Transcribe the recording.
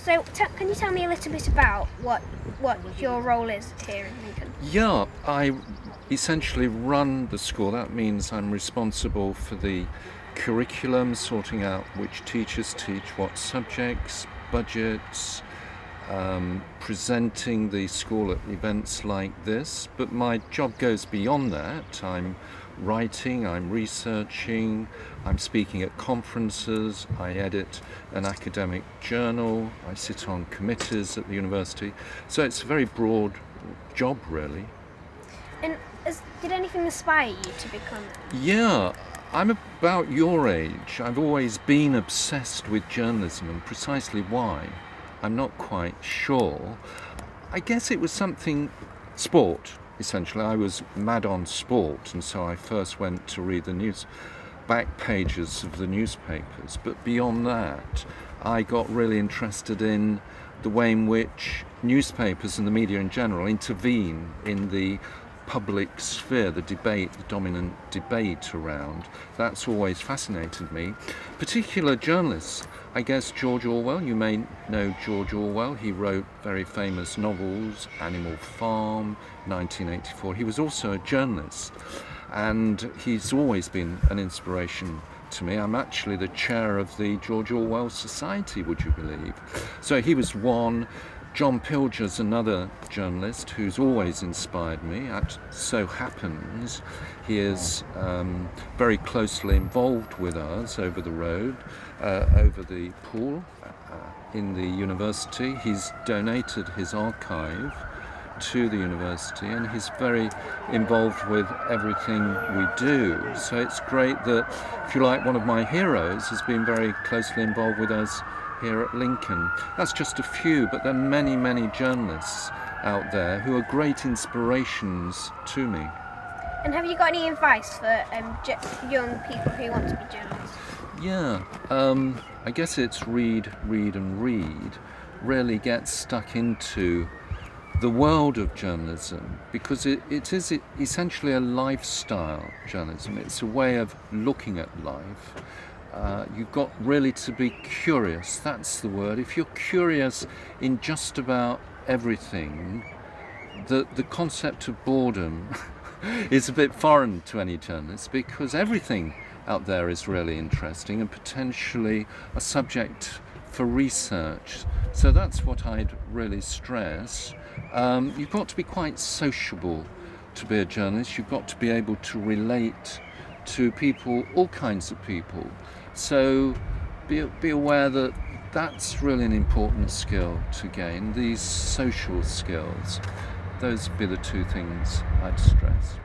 So, can you tell me a little bit about what your role is here in Lincoln? Yeah, I essentially run the school. That means I'm responsible for the curriculum, sorting out which teachers teach what subjects, budgets, presenting the school at events like this. But my job goes beyond that. I'm writing, I'm researching, I'm speaking at conferences, I edit an academic journal, I sit on committees at the university. So it's a very broad job, really. And did anything inspire you to become? Yeah, I'm about your age. I've always been obsessed with journalism, and precisely why, I'm not quite sure. I guess it was sport, essentially. I was mad on sport, and so I first went to read the back pages of the newspapers. But beyond that, I got really interested in the way in which newspapers and the media in general intervene in the public sphere, the dominant debate around. That's always fascinated me. Particular journalists, I guess George Orwell, you may know George Orwell. He wrote very famous novels, Animal Farm, 1984. He was also a journalist, and he's always been an inspiration to me. I'm actually the chair of the George Orwell Society, would you believe? So he was one. John Pilger's another journalist who's always inspired me. It so happens he is very closely involved with us over the road, over the pool in the university. He's donated his archive to the university, and he's very involved with everything we do. So it's great that, if you like, one of my heroes has been very closely involved with us here at Lincoln. That's just a few, but there are many, many journalists out there who are great inspirations to me. And have you got any advice for young people who want to be journalists? Yeah, I guess it's read, and read. Really get stuck into the world of journalism, because it is essentially a lifestyle journalism. It's a way of looking at life. You've got really to be curious, that's the word. If you're curious in just about everything, the concept of boredom is a bit foreign to any journalist, because everything out there is really interesting and potentially a subject for research. So that's what I'd really stress. You've got to be quite sociable to be a journalist. You've got to be able to relate to people, all kinds of people. So be aware that that's really an important skill to gain, these social skills. Those would be the two things I'd stress.